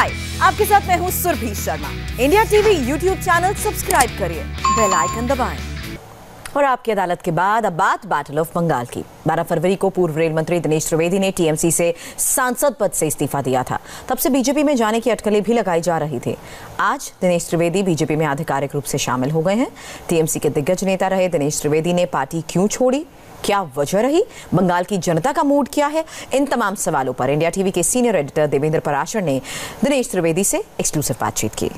हाय, आपके साथ मैं हूं Surabhi Sharma. India TV YouTube channel subscribe करिए, बेल आइकन दबाएं। और आपकी अदालत के बाद अब बात बैटल ऑफ बंगाल की। 12 फरवरी को पूर्व रेल मंत्री दिनेश त्रिवेदी ने टीएमसी से सांसद पद से इस्तीफा दिया था। तब से बीजेपी में जाने की अटकलें भी लगाई जा रही थी। आज दिनेश त्रिवेदी बीजेपी में आधिकारिक रूप से शामिल हो गए हैं। टीएमसी के दिग्गज नेता रहे दिनेश त्रिवेदी ने पार्टी क्यों छोड़ी, क्या वजह रही, बंगाल की जनता का मूड क्या है, इन तमाम सवालों पर इंडिया टीवी के सीनियर एडिटर देवेंद्र पराशर ने दिनेश त्रिवेदी से एक्सक्लूसिव बातचीत की।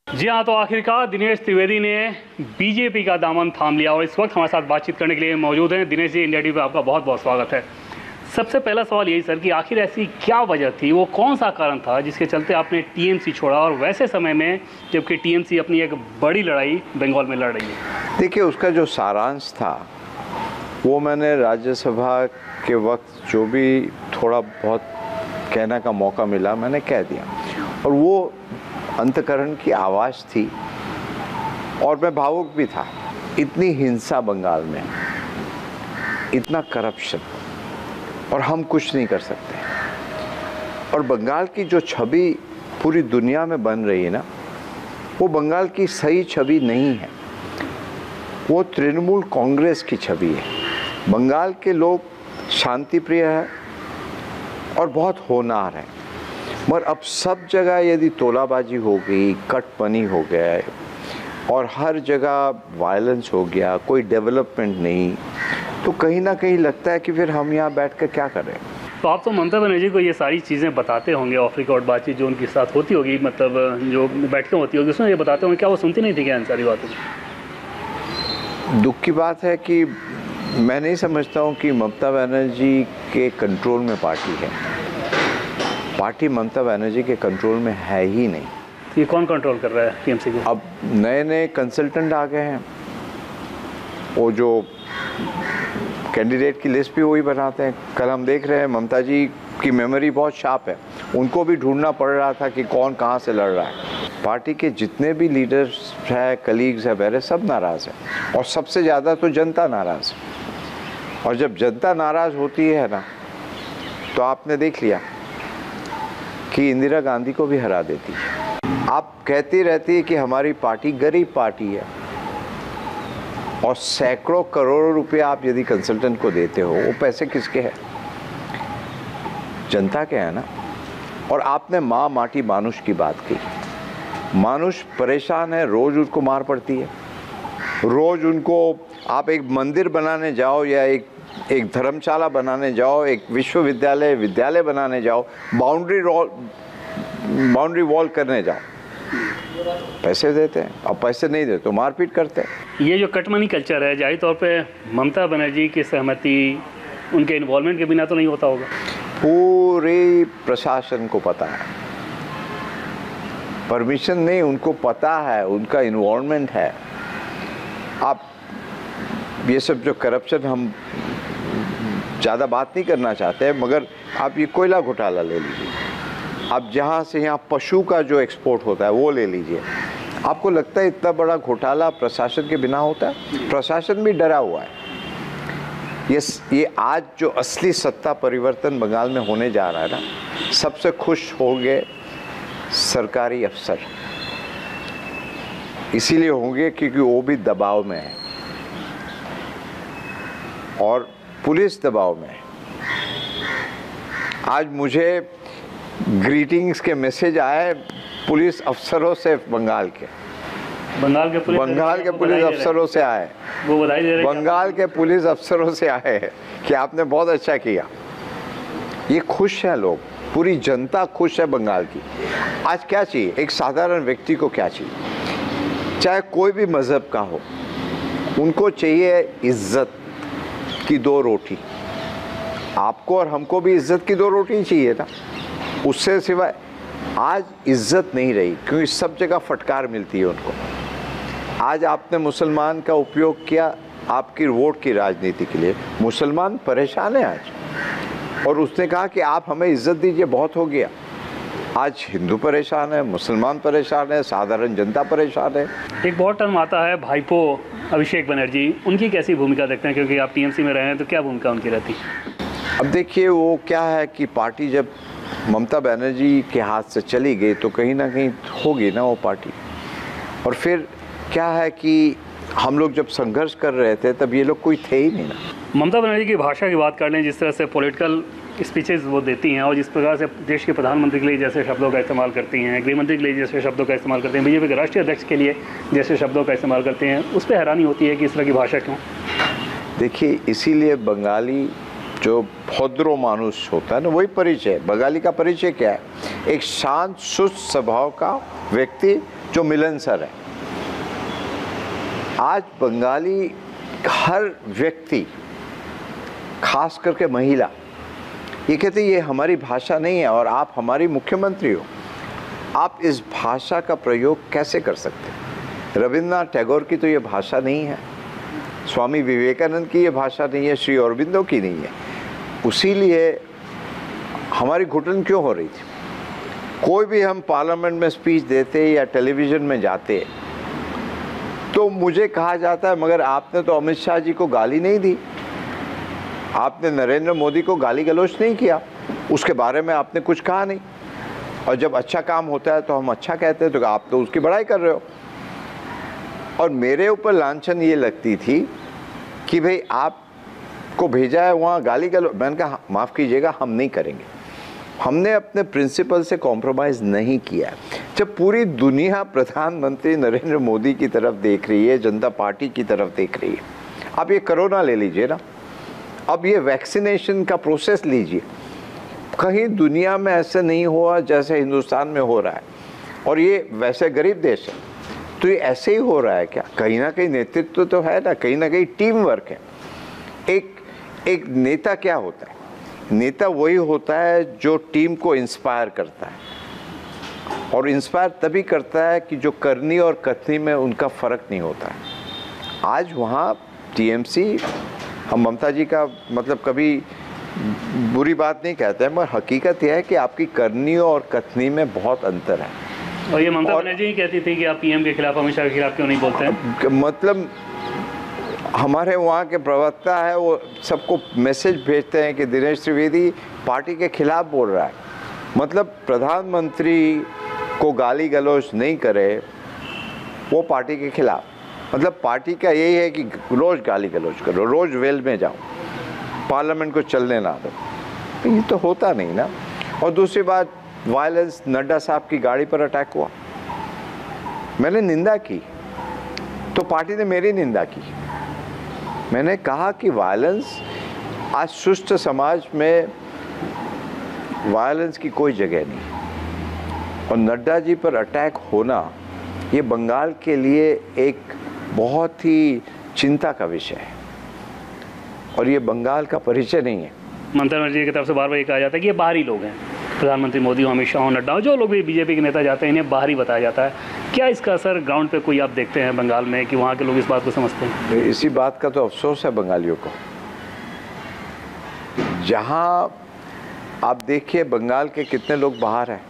जी हाँ, तो आखिरकार दिनेश त्रिवेदी ने बीजेपी का दामन थाम लिया और इस वक्त हमारे साथ बातचीत करने के लिए मौजूद हैं। दिनेश जी, इंडिया टीवी पे आपका बहुत बहुत स्वागत है। सबसे पहला सवाल यही सर कि आखिर ऐसी क्या वजह थी, वो कौन सा कारण था जिसके चलते आपने टीएमसी छोड़ा और वैसे समय में जबकि टीएमसी अपनी एक बड़ी लड़ाई बंगाल में लड़ रही है? देखिए, उसका जो सारांश था वो मैंने राज्यसभा के वक्त जो भी थोड़ा बहुत कहने का मौका मिला मैंने कह दिया, और वो अंतकरण की आवाज़ थी और मैं भावुक भी था। इतनी हिंसा बंगाल में, इतना करप्शन, और हम कुछ नहीं कर सकते। और बंगाल की जो छवि पूरी दुनिया में बन रही है ना, वो बंगाल की सही छवि नहीं है, वो तृणमूल कांग्रेस की छवि है। बंगाल के लोग शांति प्रिय है और बहुत होनहार है, मगर अब सब जगह यदि तोलाबाजी हो गई, कटपनी हो गया और हर जगह वायलेंस हो गया, कोई डेवलपमेंट नहीं, तो कहीं ना कहीं लगता है कि फिर हम यहाँ बैठ कर क्या करें। तो आप तो ममता बनर्जी को ये सारी चीज़ें बताते होंगे, ऑफ रिकॉर्ड बातचीत जो उनके साथ होती होगी, मतलब जो बैठकें होती होगी उसमें ये बताते होंगे, क्या वो सुनती नहीं थी क्या इन सारी बातों को? दुख की बात है कि मैं नहीं समझता हूँ कि ममता बनर्जी के कंट्रोल में पार्टी है। पार्टी ममता बनर्जी के कंट्रोल में है ही नहीं। तो ये कौन कंट्रोल कर रहा है टीएमसी को? अब नए नए कंसल्टेंट आ गए हैं, वो जो कैंडिडेट की लिस्ट भी वही बनाते हैं। कल हम देख रहे हैं ममता जी की मेमोरी बहुत शार्प है, उनको भी ढूंढना पड़ रहा था कि कौन कहाँ से लड़ रहा है। पार्टी के जितने भी लीडर्स हैं, कलीग्स हैं मेरे, सब नाराज़ हैं, और सबसे ज़्यादा तो जनता नाराज़ है। और जब जनता नाराज़ होती है ना, तो आपने देख लिया कि इंदिरा गांधी को भी हरा देती है। आप कहती रहती है कि हमारी पार्टी गरीब पार्टी है, और सैकड़ों करोड़ों रुपए आप यदि कंसल्टेंट को देते हो, वो पैसे किसके हैं? जनता के हैं ना। और आपने माँ माटी मानुष की बात की। मानुष परेशान है, रोज उसको मार पड़ती है, रोज उनको आप एक मंदिर बनाने जाओ या एक धर्मशाला बनाने जाओ, एक विद्यालय बनाने जाओ, बाउंड्री वॉल करने जाओ, पैसे देते हैं, और पैसे नहीं देते तो मारपीट करते हैं। ये जो कटमनी कल्चर है, जाहिर तौर पे ममता बनर्जी की सहमति, उनके इन्वॉल्वमेंट के बिना तो नहीं होता होगा। पूरे प्रशासन को पता है, परमिशन नहीं, उनको पता है, उनका इन्वॉल्वमेंट है। आप ये सब जो करप्शन, हम ज़्यादा बात नहीं करना चाहते हैं, मगर आप ये कोयला घोटाला ले लीजिए, आप जहाँ से यहाँ पशु का जो एक्सपोर्ट होता है वो ले लीजिए। आपको लगता है इतना बड़ा घोटाला प्रशासन के बिना होता है? प्रशासन भी डरा हुआ है। ये आज जो असली सत्ता परिवर्तन बंगाल में होने जा रहा है ना, सबसे खुश होंगे सरकारी अफसर, इसीलिए होंगे क्योंकि वो भी दबाव में है और पुलिस दबाव में है। आज मुझे ग्रीटिंग्स के मैसेज आए पुलिस अफसरों से, बंगाल के पुलिस अफसरों से आए, वो बधाई दे रहे हैं। बंगाल के पुलिस अफसरों से आए हैं कि आपने बहुत अच्छा किया। ये खुश हैं लोग, पूरी जनता खुश है बंगाल की। आज क्या चाहिए एक साधारण व्यक्ति को? क्या चाहिए? चाहे कोई भी मजहब का हो, उनको चाहिए इज्जत की 2 रोटी। आपको और हमको भी इज्जत की 2 रोटी चाहिए ना, उससे सिवाय आज इज्जत नहीं रही, क्योंकि सब जगह फटकार मिलती है उनको। आज आपने मुसलमान का उपयोग किया आपकी वोट की राजनीति के लिए, मुसलमान परेशान है आज, और उसने कहा कि आप हमें इज्जत दीजिए, बहुत हो गया। आज हिंदू परेशान है, मुसलमान परेशान है, साधारण जनता परेशान है। एक बहुत टर्म आता है भाईपो अभिषेक बनर्जी, उनकी कैसी भूमिका देखते हैं, क्योंकि आप टीएमसी में रहे हैं, तो क्या भूमिका उनकी रहती है? अब देखिए, वो क्या है कि पार्टी जब ममता बनर्जी के हाथ से चली गई तो कहीं ना कहीं होगी ना वो पार्टी। और फिर क्या है कि हम लोग जब संघर्ष कर रहे थे तब ये लोग कोई थे ही नहीं ना। ममता बनर्जी की भाषा की बात कर लें, जिस तरह से पॉलिटिकल स्पीचेस वो देती हैं और जिस प्रकार से देश के प्रधानमंत्री के लिए जैसे शब्दों का इस्तेमाल करती हैं, गृह मंत्री के लिए जैसे शब्दों का इस्तेमाल करते हैं, बीजेपी के राष्ट्रीय अध्यक्ष के लिए जैसे शब्दों का इस्तेमाल करते हैं, उस पर हैरानी होती है कि इस तरह की भाषा क्यों। देखिए, इसीलिए बंगाली जो भद्रो मानुष होता है ना, वही परिचय। बंगाली का परिचय क्या है? एक शांत सुस्त स्वभाव का व्यक्ति जो मिलनसार है। आज बंगाली हर व्यक्ति, खास करके महिला, ये कहते ये हमारी भाषा नहीं है और आप हमारी मुख्यमंत्री हो, आप इस भाषा का प्रयोग कैसे कर सकते हैं? रविन्द्रनाथ टैगोर की तो ये भाषा नहीं है, स्वामी विवेकानंद की ये भाषा नहीं है, श्री अरबिंदो की नहीं है। उसीलिए हमारी घुटन क्यों हो रही थी? कोई भी हम पार्लियामेंट में स्पीच देते या टेलीविज़न में जाते तो मुझे कहा जाता है मगर आपने तो अमित शाह जी को गाली नहीं दी, आपने नरेंद्र मोदी को गाली गलौज नहीं किया, उसके बारे में आपने कुछ कहा नहीं, और जब अच्छा काम होता है तो हम अच्छा कहते हैं तो आप तो उसकी बड़ाई कर रहे हो। और मेरे ऊपर लांछन ये लगती थी कि भाई आपको भेजा है वहाँ गाली गलौज। मैंने कहा माफ़ कीजिएगा, हम नहीं करेंगे। हमने अपने प्रिंसिपल से कॉम्प्रोमाइज़ नहीं किया। जब पूरी दुनिया प्रधानमंत्री नरेंद्र मोदी की तरफ देख रही है, जनता पार्टी की तरफ देख रही है, आप ये कोरोना ले लीजिए ना, अब ये वैक्सीनेशन का प्रोसेस लीजिए, कहीं दुनिया में ऐसा नहीं हुआ जैसे हिंदुस्तान में हो रहा है। और ये वैसे गरीब देश है तो ये ऐसे ही हो रहा है क्या? कहीं ना कहीं नेतृत्व तो है ना, कहीं टीम वर्क है। एक नेता क्या होता है? नेता वही होता है जो टीम को इंस्पायर करता है, और इंस्पायर तभी करता है कि जो करनी और कथनी में उनका फ़र्क नहीं होता है। आज वहाँ टीएमसी, हम ममता जी का मतलब कभी बुरी बात नहीं कहते हैं, मगर हकीकत यह है कि आपकी करनी और कथनी में बहुत अंतर है। और ये ममता बनर्जी ही कहती थी कि आप पीएम के खिलाफ, अमित शाह के खिलाफ क्यों नहीं बोलते हैं? मतलब हमारे वहाँ के प्रवक्ता है, वो सबको मैसेज भेजते हैं कि दिनेश त्रिवेदी पार्टी के खिलाफ बोल रहा है। मतलब प्रधानमंत्री को गाली गलौज नहीं करे, वो पार्टी के खिलाफ। मतलब पार्टी का यही है कि रोज़ गाली गलौज करो, रोज़ वेल में जाओ, पार्लियामेंट को चलने ना दो। ये तो होता नहीं ना। और दूसरी बात, वायलेंस, नड्डा साहब की गाड़ी पर अटैक हुआ, मैंने निंदा की तो पार्टी ने मेरी निंदा की। मैंने कहा कि वायलेंस, आज सुस्त समाज में वायलेंस की कोई जगह नहीं। और नड्डा जी पर अटैक होना ये बंगाल के लिए एक बहुत ही चिंता का विषय है, और ये बंगाल का परिचय नहीं है। ममता बनर्जी की तरफ से बार बार ये कहा जाता है कि ये बाहरी लोग हैं, प्रधानमंत्री मोदी हो, अमित शाह हो, नड्डा हो, जो लोग भी बीजेपी के नेता जाते हैं, इन्हें बाहरी बताया जाता है। क्या इसका असर ग्राउंड पे कोई आप देखते हैं बंगाल में कि वहाँ के लोग इस बात को समझते हैं? इसी बात का तो अफसोस है बंगालियों को। जहाँ आप देखिए बंगाल के कितने लोग बाहर हैं।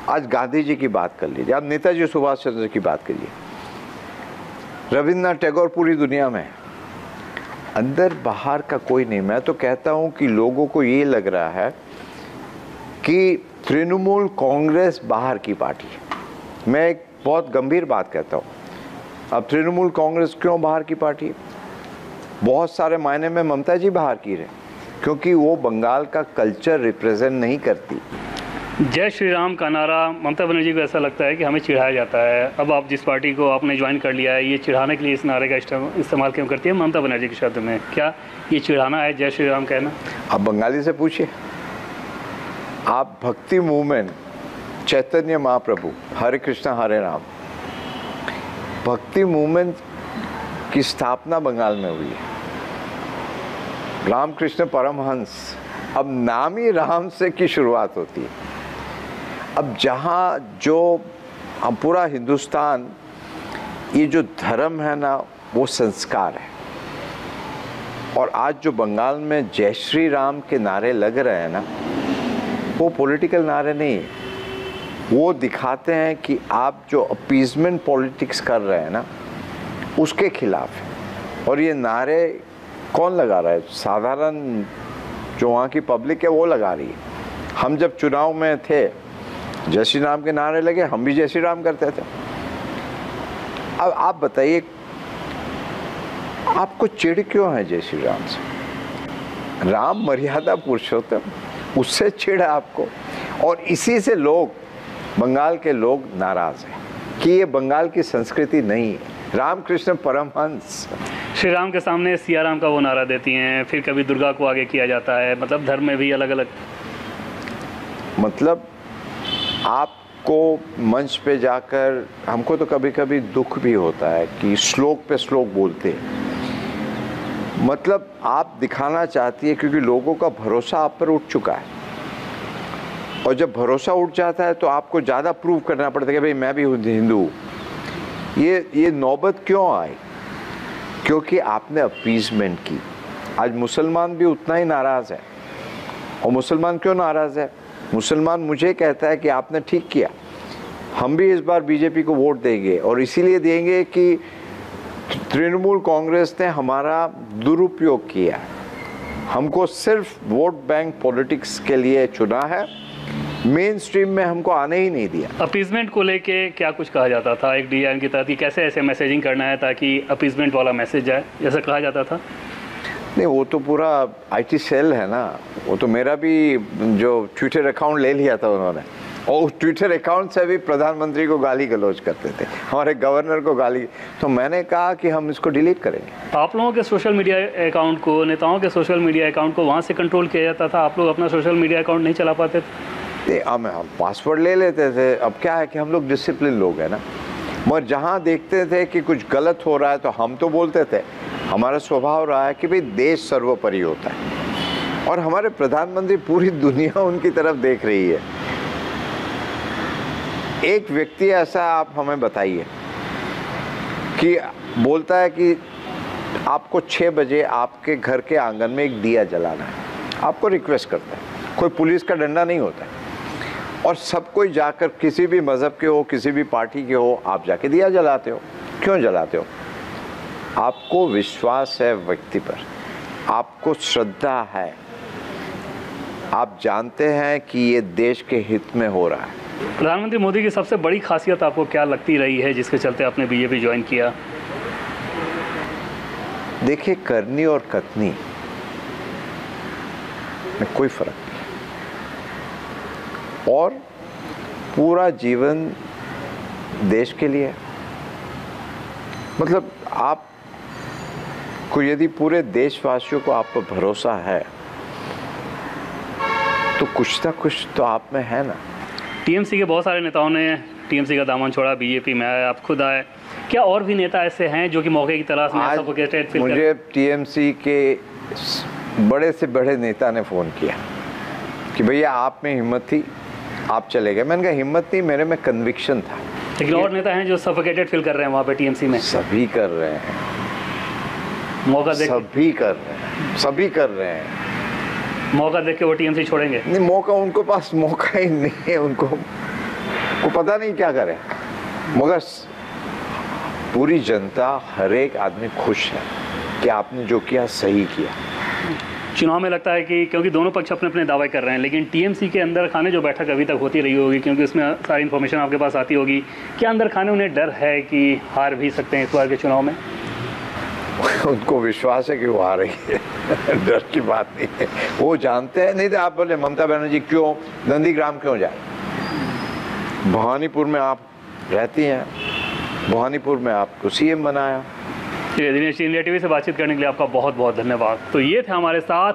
आज गांधी जी की बात कर लीजिए, आप नेताजी सुभाष चंद्र की बात करिए, रविन्द्रनाथ टैगोर पूरी दुनिया में है, अंदर बाहर का कोई नहीं। मैं तो कहता हूँ कि लोगों को ये लग रहा है कि तृणमूल कांग्रेस बाहर की पार्टी है। मैं एक बहुत गंभीर बात कहता हूँ, अब तृणमूल कांग्रेस क्यों बाहर की पार्टी है? बहुत सारे मायने में ममता जी बाहर की रहे, क्योंकि वो बंगाल का कल्चर रिप्रेजेंट नहीं करती। जय श्री राम का नारा ममता बनर्जी को ऐसा लगता है कि हमें चिढ़ाया जाता है। अब आप जिस पार्टी को आपने ज्वाइन कर लिया है, ये चिढ़ाने के लिए इस नारे का इस्तेमाल क्यों करती है ममता बनर्जी के शब्द में? क्या ये चिढ़ाना है, जय श्री राम कहना? आप बंगाली से पूछिए, आप भक्ति मूवमेंट, चैतन्य महाप्रभु, हरे कृष्णा हरे राम, भक्ति मूवमेंट की स्थापना बंगाल में हुई है। रामकृष्ण परमहंस, अब नाम ही राम से की शुरुआत होती है। अब जहाँ जो पूरा हिंदुस्तान, ये जो धर्म है ना, वो संस्कार है। और आज जो बंगाल में जय श्री राम के नारे लग रहे हैं ना, वो पॉलिटिकल नारे नहीं है, वो दिखाते हैं कि आप जो अपीजमेंट पॉलिटिक्स कर रहे हैं ना, उसके खिलाफ है। और ये नारे कौन लगा रहा है? साधारण जो वहाँ की पब्लिक है वो लगा रही है। हम जब चुनाव में थे, जय श्री राम के नारे लगे, हम भी जय श्री राम करते थे। अब आप बताइए, आपको चिढ़ क्यों है जय श्री राम से? राम मर्यादा पुरुषोत्तम, उससे चिढ़ है आपको। और इसी से लोग, बंगाल के लोग नाराज हैं कि ये बंगाल की संस्कृति नहीं है। रामकृष्ण परमहंस श्री राम के सामने सिया राम का वो नारा देती हैं, फिर कभी दुर्गा को आगे किया जाता है, मतलब धर्म में भी अलग अलग। मतलब आपको मंच पे जाकर, हमको तो कभी कभी दुख भी होता है कि श्लोक पे श्लोक बोलते हैं। मतलब आप दिखाना चाहती है क्योंकि लोगों का भरोसा आप पर उठ चुका है, और जब भरोसा उठ जाता है तो आपको ज़्यादा प्रूव करना पड़ता है कि भाई मैं भी हिंदू हूँ। ये नौबत क्यों आई? क्योंकि आपने अपीजमेंट की। आज मुसलमान भी उतना ही नाराज़ है। और मुसलमान क्यों नाराज़ है? मुसलमान मुझे कहता है कि आपने ठीक किया, हम भी इस बार बीजेपी को वोट देंगे, और इसीलिए देंगे कि तृणमूल कांग्रेस ने हमारा दुरुपयोग किया, हमको सिर्फ वोट बैंक पॉलिटिक्स के लिए चुना है, मेन स्ट्रीम में हमको आने ही नहीं दिया। अपीजमेंट को लेके क्या कुछ कहा जाता था एक डीआईएम की तरफ कि कैसे ऐसे मैसेजिंग करना है ताकि अपीजमेंट वाला मैसेज जाए, जैसा कहा जाता था? नहीं, वो तो पूरा आईटी सेल है ना। वो तो मेरा भी जो ट्विटर अकाउंट ले लिया था उन्होंने, और उस ट्विटर अकाउंट से भी प्रधानमंत्री को गाली गलौज करते थे, हमारे गवर्नर को गाली। तो मैंने कहा कि हम इसको डिलीट करेंगे। आप लोगों के सोशल मीडिया अकाउंट को, नेताओं के सोशल मीडिया अकाउंट को वहाँ से कंट्रोल किया जाता था, आप लोग अपना सोशल मीडिया अकाउंट नहीं चला पाते थे? हम पासवर्ड ले लेते थे। अब क्या है कि हम लोग डिसिप्लिन लोग हैं ना, मगर जहाँ देखते थे कि कुछ गलत हो रहा है तो हम तो बोलते थे। हमारा स्वभाव रहा है कि भाई देश सर्वोपरि होता है, और हमारे प्रधानमंत्री, पूरी दुनिया उनकी तरफ देख रही है। एक व्यक्ति ऐसा आप हमें बताइए कि बोलता है कि आपको 6 बजे आपके घर के आंगन में एक दिया जलाना है, आपको रिक्वेस्ट करता है, कोई पुलिस का डंडा नहीं होता है, और सब कोई जाकर, किसी भी मज़हब के हो, किसी भी पार्टी के हो, आप जाके दिया जलाते हो। क्यों जलाते हो? आपको विश्वास है व्यक्ति पर, आपको श्रद्धा है, आप जानते हैं कि ये देश के हित में हो रहा है। प्रधानमंत्री मोदी की सबसे बड़ी खासियत आपको क्या लगती रही है जिसके चलते आपने बीजेपी ज्वाइन किया? देखिए, करनी और कथनी में कोई फर्क नहीं, और पूरा जीवन देश के लिए। मतलब आपको यदि पूरे देशवासियों को आप पर भरोसा है तो कुछ ना कुछ तो आप में है ना। टीएमसी के बहुत सारे नेताओं ने टीएमसी का दामन छोड़ा, बीजेपी में आए, आप खुद आए। क्या और भी नेता ऐसे हैं जो कि मौके की तलाश में सफोकेटेड फील मुझे टीएमसी के बड़े से बड़े नेता ने फ़ोन किया कि भैया आप में हिम्मत थी, आप चले गए। मैंने कहा हिम्मत नहीं, मेरे में कन्विक्शन था। लेकिन और नेता हैं जो सफोकेटेड फील कर रहे हैं वहाँ पे टीएमसी में? सभी कर रहे हैं, मौका देख, सभी कर रहे हैं, सभी कर रहे हैं। मौका देख के वो टीएमसी छोड़ेंगे? नहीं, मौका उनको पास मौका ही नहीं है, उनको पता नहीं क्या करें। मगर पूरी जनता, हर एक आदमी खुश है कि आपने जो किया सही किया। चुनाव में लगता है कि क्योंकि दोनों पक्ष अपने अपने दावे कर रहे हैं, लेकिन टीएमसी के अंदर खाने जो बैठक अभी तक होती रही होगी, क्योंकि उसमें सारी इन्फॉर्मेशन आपके पास आती होगी, क्या अंदर खाने उन्हें डर है कि हार भी सकते हैं इस बार के चुनाव में? उनको विश्वास है कि वो आ रही है, डर की बात नहीं है, वो जानते हैं। नहीं तो आप बोले ममता बनर्जी क्यों नंदीग्राम क्यों जाए? भवानीपुर में आप रहती हैं, भवानीपुर में आपको सीएम बनाया। दिनेश जी, इंडिया टीवी से बातचीत करने के लिए आपका बहुत बहुत धन्यवाद। तो ये थे हमारे साथ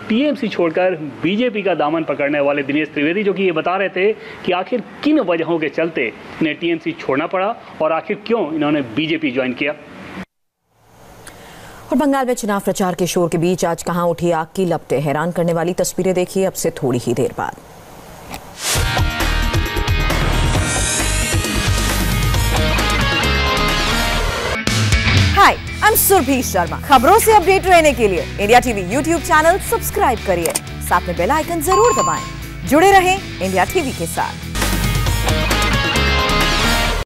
टीएमसी छोड़कर बीजेपी का दामन पकड़ने वाले दिनेश त्रिवेदी, जो कि ये बता रहे थे कि आखिर किन वजहों के चलते इन्हें टीएमसी छोड़ना पड़ा और आखिर क्यों इन्होंने बीजेपी ज्वाइन किया। और बंगाल में चुनाव प्रचार के शोर के बीच आज कहां उठी आग की लपटें। हैरान करने वाली तस्वीरें देखिए अब से थोड़ी ही देर बाद। हाय, आई एम सुरभि शर्मा। खबरों से अपडेट रहने के लिए India TV YouTube channel subscribe करिए, साथ में बेल आइकन जरूर दबाएं। जुड़े रहें इंडिया टीवी के साथ।